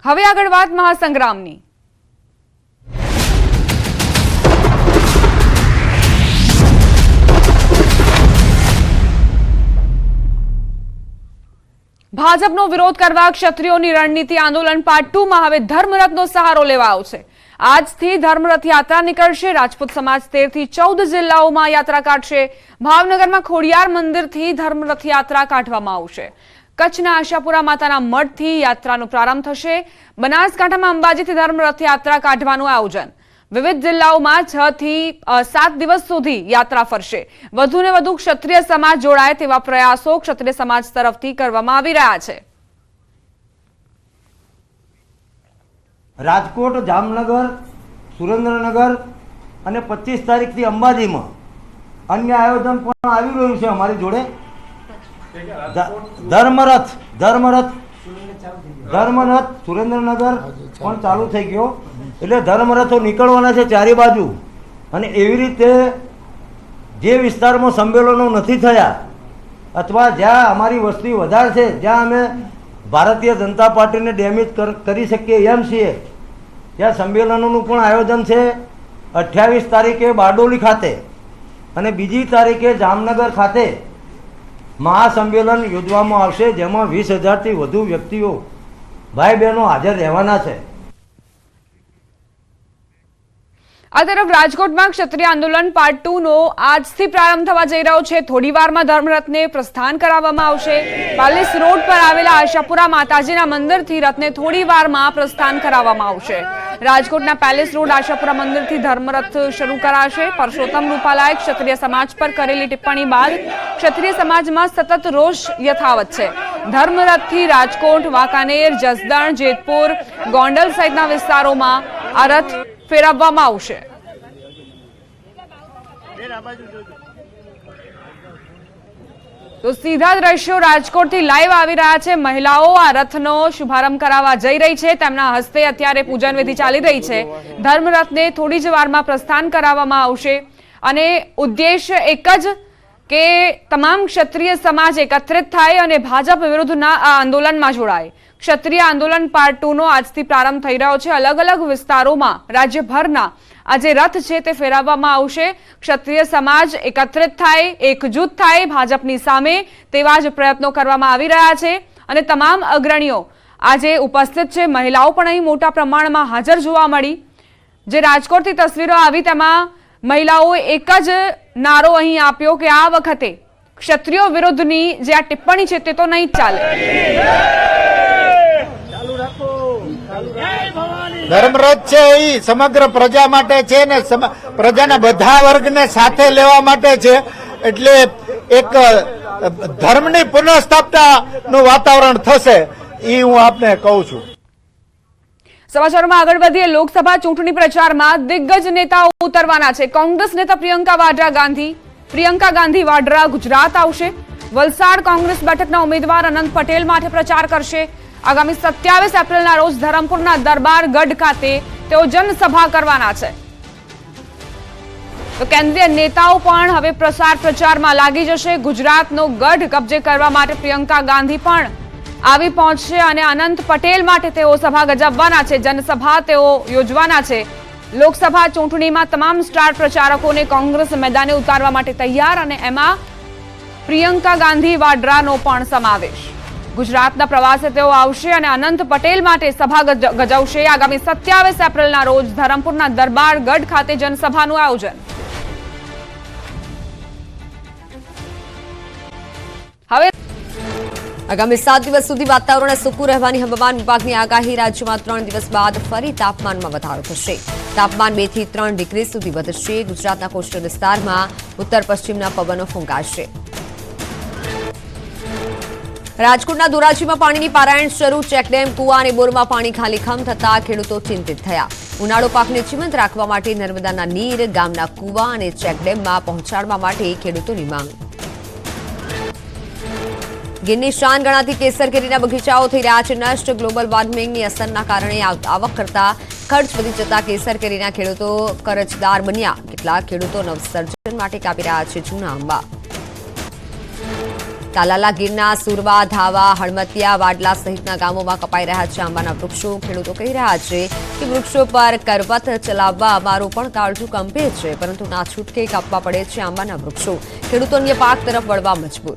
હવે આગળ વાત મહાસંગ્રામની। ભાજપનો વિરોધ કરવા ક્ષત્રિયોની રણનીતિ આંદોલન પાર્ટ 2 માં હવે ધર્મરથનો સહારો લેવાયો છે। આજથી ધર્મરથ યાત્રા નીકળશે। રાજપૂત સમાજ 13 થી 14 જિલ્લાઓમાં યાત્રા કાઢશે। ભાવનગરમાં ખોડિયાર મંદિરથી ધર્મરથ યાત્રા કાઢવામાં આવશે। કચ્છના આશાપુરા માતાના મઠથી યાત્રાનો પ્રારંભ થશે। બનાસકાંઠામાં અંબાજીથી ધર્મરથ યાત્રા કાઢવાનું આયોજન। વિવિધ જિલ્લાઓમાં 6 થી 7 દિવસ સુધી યાત્રા ફરશે। વધુને વધુ ક્ષત્રિય સમાજ જોડાય તેવા પ્રયાસો ક્ષત્રિય સમાજ તરફથી કરવામાં આવી રહ્યા છે। રાજકોટ, જામનગર, સુરેન્દ્રનગર અને 25 તારીખથી અંબાજીમાં અન્ય આયોજન પણ આવી રહ્યું છે અમારી જોડે। ધર્મરથ સુરેન્દ્રનગર પણ ચાલુ થઈ ગયો। એટલે ધર્મરથો નીકળવાના છે ચારે બાજુ। અને એવી રીતે જે વિસ્તારમાં સંમેલનો નથી થયા અથવા જ્યાં અમારી વસ્તી વધારે છે, જ્યાં અમે ભારતીય જનતા પાર્ટીને ડેમેજ કરી શકીએ એમ છીએ, ત્યાં સંમેલનોનું પણ આયોજન છે। 28 તારીખે બારડોલી ખાતે અને બીજી તારીખે જામનગર ખાતે મહાસંમેલન યોજવામાં આવશે, જેમાં 20,000થી વધુ વ્યક્તિઓ ભાઈ બહેનો હાજર રહેવાના છે। આ તરફ રાજકોટમાં ક્ષત્રિય આંદોલન પાર્ટ 2 નો આજથી પ્રારંભ થવા જઈ રહ્યો છે। થોડી વારમાં ધર્મરથને પ્રસ્થાન કરાવવામાં આવશે। પાલિસ રોડ પર આવેલા આશાપુરા માતાજીના મંદિરથી રથને થોડી વારમાં પ્રસ્થાન કરાવવામાં આવશે। રાજકોટના પેલેસ રોડ આશાપુરા મંદિરથી ધર્મરથ શરૂ કરાશે। પરસોત્તમ રૂપાલાએ ક્ષત્રિય સમાજ પર કરેલી ટિપ્પણી બાદ ક્ષત્રિય સમાજમાં સતત રોષ યથાવત છે। ધર્મરથથી રાજકોટ, વાંકાનેર, જસદણ, જેતપુર, ગોંડલ સહિતના વિસ્તારોમાં આ રથ ફેરવવામાં આવશે। તો સીધા દ્રશ્યો રાજકોટથી લાઈવ આવી રહ્યા છે। મહિલાઓ આ રથનો શુભારંભ કરાવવા જઈ રહી છે। તેમના હસ્તે અત્યારે પૂજન વિધિ ચાલી રહી છે। ધર્મરથને થોડી જ વારમાં પ્રસ્થાન કરાવવામાં આવશે અને ઉદ્દેશ્ય એક જ કે તમામ ક્ષત્રિય સમાજ એકત્રિત થાય અને ભાજપ વિરુદ્ધના આ આંદોલનમાં જોડાય। ક્ષત્રિય આંદોલન પાર્ટ 2 નો આજથી પ્રારંભ થઈ રહ્યો છે। અલગ અલગ વિસ્તારોમાં રાજ્યભરના આ જે રથ છે તે ફેરવવામાં આવશે। ક્ષત્રિય સમાજ એકત્રિત થાય, એકજૂથ થાય ભાજપની સામે, તેવા જ પ્રયત્નો કરવામાં આવી રહ્યા છે અને તમામ અગ્રણીઓ આજે ઉપસ્થિત છે। મહિલાઓ પણ અહીં મોટા પ્રમાણમાં હાજર જોવા મળી। જે રાજકોટથી તસવીરો આવી તેમાં મહિલાઓએ એક જ નારો અહીં આપ્યો કે આ વખતે ક્ષત્રિયો વિરુદ્ધની જે આ ટિપ્પણી છે તે તો નહીં જ ચાલે। ધર્મરથ છે એ સમગ્ર પ્રજા માટે છે ને પ્રજાના બધા વર્ગને સાથે લેવા માટે છે। એટલે એક ધર્મની પુનઃસ્થાપનાનું વાતાવરણ થશે એ હું આપને કહું છું। સમાચારોમાં આગળ વધીએ। લોકસભા ચૂંટણી પ્રચારમાં દિગ્ગજ નેતાઓ ઉતરવાના છે। કોંગ્રેસ નેતા પ્રિયંકા ગાંધી વાડ્રા ગુજરાત આવશે। વલસાડ કોંગ્રેસ બેઠકના ઉમેદવાર અનંત પટેલ માટે પ્રચાર કરશે। આગામી 27 એપ્રિલના રોજ ધરમપુરના દરબાર ગઢ ખાતે તેઓ જનસભા કરવાના છે। તો કેન્દ્રીય નેતાઓ પણ હવે પ્રચારમાં લાગી જશે। ગુજરાતનો ગઢ કબજે કરવા માટે પ્રિયંકા ગાંધી પણ આવી પહોંચશે અને અનંત પટેલ માટે તેઓ સભા ગજાવવાના છે, જનસભા તેઓ યોજવાના છે। લોકસભા ચૂંટણીમાં તમામ સ્ટાર પ્રચારકોને કોંગ્રેસ મેદાને ઉતારવા માટે તૈયાર અને એમાં પ્રિયંકા ગાંધી વાડ્રાનો પણ સમાવેશ। ગુજરાતના પ્રવાસે તેઓ આવશે અને અનંત પટેલ માટે સભા ગજાવશે। આગામી 27 એપ્રિલના રોજ ધરમપુરના દરબાર ગઢ ખાતે જનસભાનું આયોજન। હવે આગામી 7 દિવસ સુધી વાતાવરણ સૂકું રહેવાની હવામાન વિભાગની આગાહી। રાજ્યમાં 3 દિવસ બાદ ફરી તાપમાનમાં વધારો થશે। તાપમાન 2 થી 3 ડિગ્રી સુધી વધશે। ગુજરાતના કોસ્ટલ વિસ્તારમાં ઉત્તર પશ્ચિમના પવનો ફૂંકાશે। રાજકોટના ધોરાજીમાં પાણીની પારાયણ શરૂ। ચેકડેમ, કુવા અને બોરમાં પાણી ખાલીખમ થતા ખેડૂતો ચિંતિત થયા। ઉનાળુ પાકને જીવંત રાખવા માટે નર્મદાના નીર ગામના કુવા અને ચેકડેમમાં પહોંચાડવા માટે ખેડૂતોની માંગ। ગીરની શાન ગણાતી કેસર કેરીના બગીચાઓ થઈ રહ્યા છે નષ્ટ। ગ્લોબલ વોર્મિંગની અસરના કારણે આવક કરતા ખર્ચ વધી જતા કેસર કેરીના ખેડૂતો કરજદાર બન્યા। કેટલાક ખેડૂતો નવસર્જન માટે કાપી રહ્યા છે જૂના આંબા। તાલાલા ગીરના સુરવા, ધાવા, હળમતિયા, વાડલા સહિતના ગામોમાં કપાઈ રહ્યા છે આંબાના વૃક્ષો. ખેડૂતો કહી રહ્યા છે કે વૃક્ષો પર કરવત ચલાવવા અમારું પણ કાળજું કંપે છે, પરંતુ ના છૂટકે કાપવા પડે છે આંબાના વૃક્ષો. ખેડૂતો અન્ય પાક તરફ વળવા મજબૂર.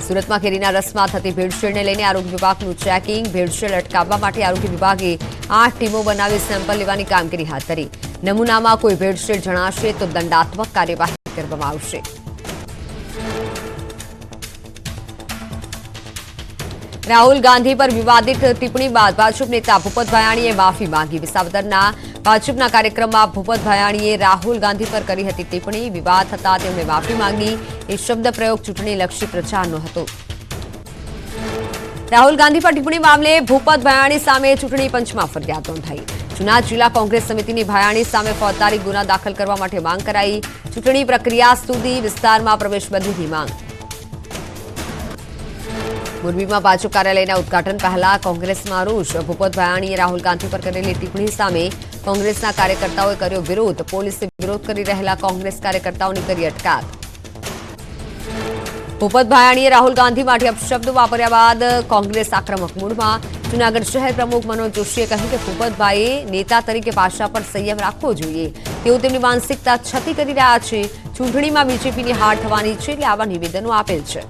સુરતમાં કેરીના રસમાં થતી ભેળસેળને લઈને આરોગ્ય વિભાગનું ચેકિંગ. ભેળસેળ અટકાવવા માટે આરોગ્ય વિભાગે 8 ટીમો બનાવી સેમ્પલ લેવાની કામગીરી હાથ ધરી. નમૂનામાં કોઈ ભેળસેળ જણાશે તો દંડાત્મક કાર્યવાહી કરવામાં આવશે. રાહુલ ગાંધી પર વિવાદિત ટિપ્પણી બાદ ભાજપ નેતા ભૂપત ભાયાણીએ માફી માંગી. વિસાવદરના ભાજપના કાર્યક્રમમાં ભૂપત ભાયાણીએ રાહુલ ગાંધી પર કરી હતી ટિપ્પણી. વિવાદ થતા તેમણે માફી માંગી. એ શબ્દ પ્રયોગ ચૂંટણીલક્ષી પ્રચારનો હતો. રાહુલ ગાંધી પર ટિપ્પણી મામલે ભૂપત ભાયાણી સામે ચૂંટણી પંચમાં ફરિયાદ નોંધાઈ. જૂના જિલ્લા કોંગ્રેસ સમિતિની ભાયાણી સામે ફોજદારી ગુના દાખલ કરવા માટે માંગ કરાઈ. ચૂંટણી પ્રક્રિયા સુધી વિસ્તારમાં પ્રવેશબંધીની માંગ. મોરબીમાં ભાજપ કાર્યાલયના ઉદઘાટન પહેલા કોંગ્રેસમાં રોષ. ભૂપત ભાયાણીએ રાહુલ ગાંધી પર કરેલી ટિપ્પણી સામે કોંગ્રેસના કાર્યકર્તાઓએ કર્યો વિરોધ. પોલીસે વિરોધ કરી રહેલા કોંગ્રેસ કાર્યકર્તાઓની કરી અટકાયત. ભૂપત ભાયાણીએ રાહુલ ગાંધી માટે અપશબ્દ વાપર્યા બાદ કોંગ્રેસ આક્રમક મૂડમાં. જૂનાગઢ શહેર પ્રમુખ મનોજ જોશીએ કહ્યું કે ભૂપતભાઈએ નેતા તરીકે ભાષા પર સંયમ રાખવો જોઈએ. તેઓ તેમની માનસિકતા છતી કરી રહ્યા છે. ચૂંટણીમાં બીજેપીની હાર થવાની છે એટલે આવા નિવેદનો આપેલ છે.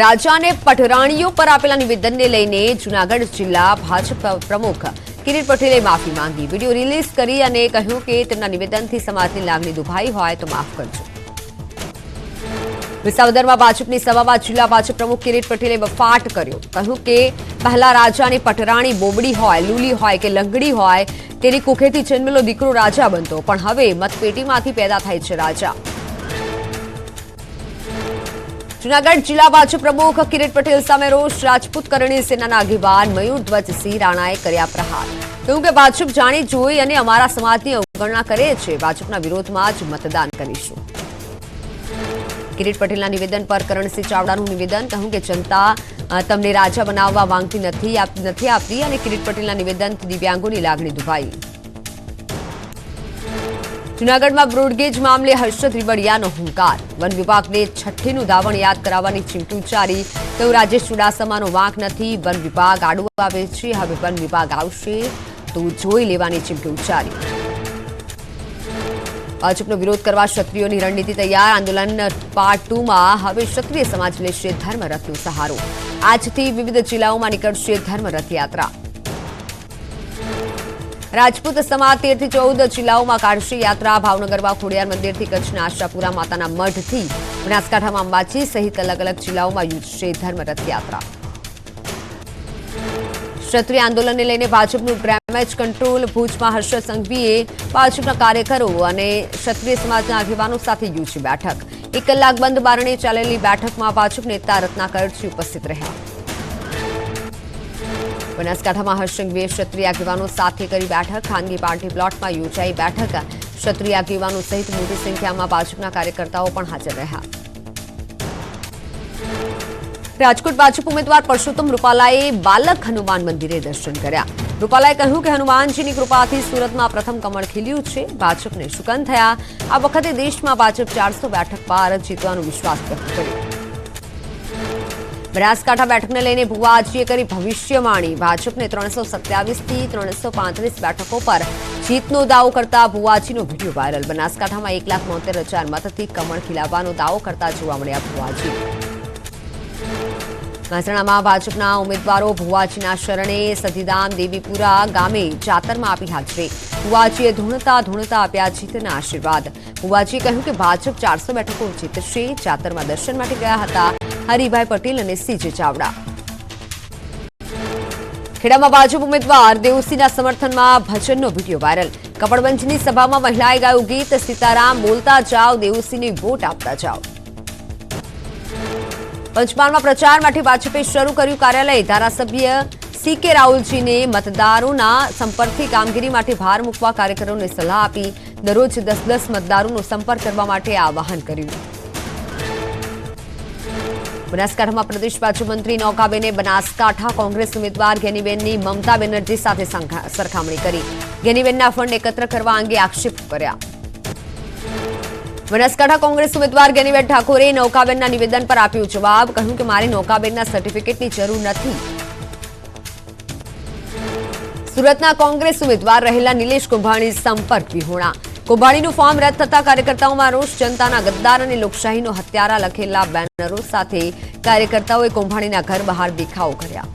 રાજાને પટરાણીઓ પર આપેલા નિવેદનને લઈને જૂનાગઢ જિલ્લા ભાજપ પ્રમુખ કિરીટ પટેલે માફી માંગી. વિડીયો રિલીઝ કરી અને કહ્યું કે તેમના નિવેદનથી સમાજની લાગણી દુભાઈ હોય તો માફ કરજો. વિસાવદરમાં ભાજપની સભામાં જિલ્લા ભાજપ પ્રમુખ કિરીટ પટેલે બફાટ કર્યો. કહ્યું કે પહેલા રાજાની પટરાણી બોબડી હોય, લૂલી હોય કે લંગડી હોય તેની કુખેથી જન્મેલો દીકરો રાજા બનતો, પણ હવે મતપેટીમાંથી પેદા થાય છે રાજા. જૂનાગઢ જિલ્લા ભાજપ પ્રમુખ કિરીટ પટેલ સામે રોષ. રાજપૂત કરણી સેનાના આગેવાન મયુર ધ્વજસિંહ રાણાએ કર્યા પ્રહાર. કહ્યું કે ભાજપ જાણી જોઈ અને અમારા સમાજની અવગણના કરે છે. ભાજપના વિરોધમાં જ મતદાન કરીશું. કિરીટ પટેલના નિવેદન પર કરણસિંહ ચાવડાનું નિવેદન. કહ્યું કે જનતા તમને રાજા બનાવવા માંગતી નથી આપતી અને કિરીટ પટેલના નિવેદનથી દિવ્યાંગોની લાગણી દુભાઈ. જૂનાગઢમાં બ્રોડગેજ મામલે હર્ષદ રીબડિયાનો હુંકાર. વન વિભાગને છઠ્ઠીનું ધાવણ યાદ કરાવવાની ચીમકી ઉચ્ચારી. તેઓ રાજેશ ચુડાસમાનો વાંક નથી. વન વિભાગ આડું આવે છે. હવે વન વિભાગ આવશે તો જોઈ લેવાની ચીમકી ઉચ્ચારી. ભાજપનો વિરોધ કરવા ક્ષત્રિયોની રણનીતિ તૈયાર. આંદોલન પાર્ટ 2માં હવે ક્ષત્રિય સમાજ લેશે ધર્મરથનો સહારો. આજથી વિવિધ જિલ્લાઓમાં નીકળશે ધર્મરથ યાત્રા. રાજપૂત સમાજ 13 થી 14 જિલ્લાઓમાં કાઢશે યાત્રા. ભાવનગરમાં ખોડિયાર મંદિરથી કચ્છના આશાપુરા માતાના મઢથી બનાસકાંઠામાં અંબાજી સહિત અલગ અલગ જિલ્લાઓમાં યોજશે ધર્મરથ યાત્રા. ક્ષત્રિય આંદોલનને લઈને ભાજપનું ડેમેજ કંટ્રોલ. ભુજમાં હર્ષદ સંઘવીએ ભાજપના કાર્યકરો અને ક્ષત્રિય સમાજના આગેવાનો સાથે યોજી બેઠક. 1 કલાક બંધ બારણે ચાલેલી બેઠકમાં ભાજપ નેતા રત્નાકરજી ઉપસ્થિત રહ્યા. બનાસકાંઠામાં હર્ષ સંઘવીએ ક્ષત્રિય આગેવાનો સાથે કરી બેઠક. ખાનગી પાર્ટી પ્લોટમાં યોજાઈ બેઠક. ક્ષત્રિય આગેવાનો સહિત મોટી સંખ્યામાં ભાજપના કાર્યકર્તાઓ પણ હાજર રહ્યા. રાજકોટ ભાજપ ઉમેદવાર પરસોત્તમ રૂપાલાએ બાલક હનુમાન મંદિરે દર્શન કર્યા. રૂપાલાએ કહ્યું કે હનુમાનજીની કૃપાથી સુરતમાં પ્રથમ કમળ ખીલ્યું છે. ભાજપને શુકન થયા. આ વખતે દેશમાં ભાજપ 400 બેઠક પર જીતવાનો વિશ્વાસ વ્યક્ત કર્યો. બનાસકાંઠા બેઠકને લઈને ભુવાજીએ કરી ભવિષ્યવાણી. ભાજપને 327 થી 335 બેઠકો પર જીતનો દાવો કરતા ભુવાજીનો વિડીયો વાયરલ. બનાસકાંઠામાં 1,72,000 મતથી કમળ ખીલાવવાનો દાવો કરતા જોવા મળ્યા ભુવાજી. મહેસાણામાં ભાજપના ઉમેદવારો ભુવાજીના શરણે સતીધામ દેવીપુરા ગામે જાતરમાં આપી હાજરી. ભુવાજીએ ધૂણતા આપ્યા જીતના આશીર્વાદ. ભુવાજીએ કહ્યું કે ભાજપ 400 બેઠકો જીતશે. જાતરમાં દર્શન માટે ગયા હતા હરિભાઈ પટેલ અને સીજે ચાવડા. ખેડામાં ભાજપ ઉમેદવાર દેવસિંહના સમર્થનમાં ભજનનો વિડીયો વાયરલ. કપડવંજની સભામાં મહિલાએ ગાયું ગીત. સીતારામ બોલતા જાઓ, દેવસિંહને વોટ આપતા જાઓ. પંચમહાલમાં પ્રચાર માટે ભાજપે શરૂ કર્યું કાર્યાલય. ધારાસભ્ય CK રાહુલજીને મતદારોના સંપર્કથી કામગીરી માટે ભાર મૂકવા કાર્યકરોને સલાહ આપી. દરરોજ 10 મતદારોનો સંપર્ક કરવા માટે આહવાન કર્યું. બનાસકાંઠામાં પ્રદેશ ભાજપ મંત્રી નૌકાબેને બનાસકાંઠા કોંગ્રેસ ઉમેદવાર ગેનીબેનની મમતા બેનર્જી સાથે સરખામણી કરી. ગેનીબેનના ફંડ એકત્ર કરવા અંગે આક્ષેપ કર્યા. બનાસકાંઠા કોંગ્રેસ ઉમેદવાર ગેનીબેન ઠાકોરે નૌકાબેનના નિવેદન પર આપ્યો જવાબ. કહ્યું કે મારે નૌકાબેનના સર્ટિફિકેટની જરૂર નથી. સુરતના કોંગ્રેસ ઉમેદવાર રહેલા નિલેશ કુંભાણી સંપર્ક વિહોણા. કુંભાણીનું ફોર્મ રદ થતા કાર્યકર્તાઓમાં રોષ. જનતાના ગદ્દાર અને લોકશાહીનો હત્યારા લખેલા બેનરો સાથે કાર્યકર્તાઓએ કુંભાણીના ઘર બહાર દેખાવો કર્યા.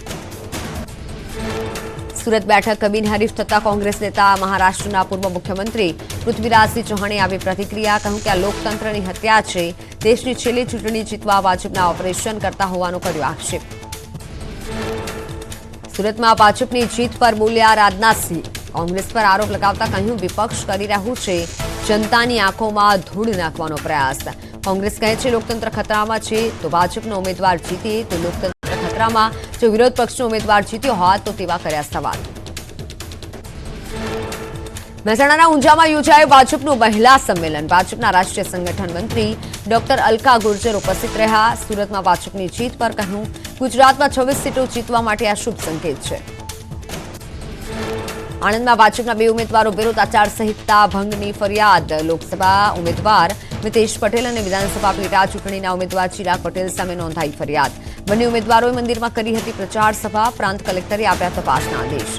સુરત બેઠક બિનહરીફ થતા કોંગ્રેસ નેતા મહારાષ્ટ્રના પૂર્વ મુખ્યમંત્રી પૃથ્વીરાજસિંહ ચૌહાણે આવી પ્રતિક્રિયા. કહ્યું કે આ લોકતંત્રની હત્યા છે. દેશની છેલ્લી ચૂંટણી જીતવા ભાજપના ઓપરેશન કરતા હોવાનો કર્યો આક્ષેપ. સુરતમાં ભાજપની જીત પર બોલ્યા રાજનાથસિંહ. કોંગ્રેસ પર આરોપ લગાવતા કહ્યું વિપક્ષ કરી રહ્યું છે જનતાની આંખોમાં ધૂળ નાખવાનો પ્રયાસ. કોંગ્રેસ કહે છે લોકતંત્ર ખતરામાં છે તો ભાજપનો ઉમેદવાર જીતે તો લોકતંત્ર ખતરામાં. જો વિરોધ પક્ષનો ઉમેદવાર જીત્યો હોત તો તેવા કર્યા સવાલ. મહેસાણાના ઊંઝામાં યોજાયું ભાજપનું મહિલા સંમેલન. ભાજપના રાષ્ટ્રીય સંગઠન મંત્રી ડોક્ટર અલકા ગુર્જર ઉપસ્થિત રહ્યા. સુરતમાં ભાજપની જીત પર કહ્યું ગુજરાતમાં 26 સીટો જીતવા માટે આ શુભ સંકેત છે. આણંદમાં ભાજપના 2 ઉમેદવારો વિરુદ્ધ આચારસંહિતા ભંગની ફરિયાદ. લોકસભા ઉમેદવાર મિતેશ પટેલ અને વિધાનસભા પેટા ચૂંટણીના ઉમેદવાર ચિરાગ પટેલ સામે નોંધાઈ ફરિયાદ. બંને ઉમેદવારોએ મંદિરમાં કરી હતી પ્રચાર સભા. પ્રાંત કલેક્ટરે આપ્યા તપાસના આદેશ.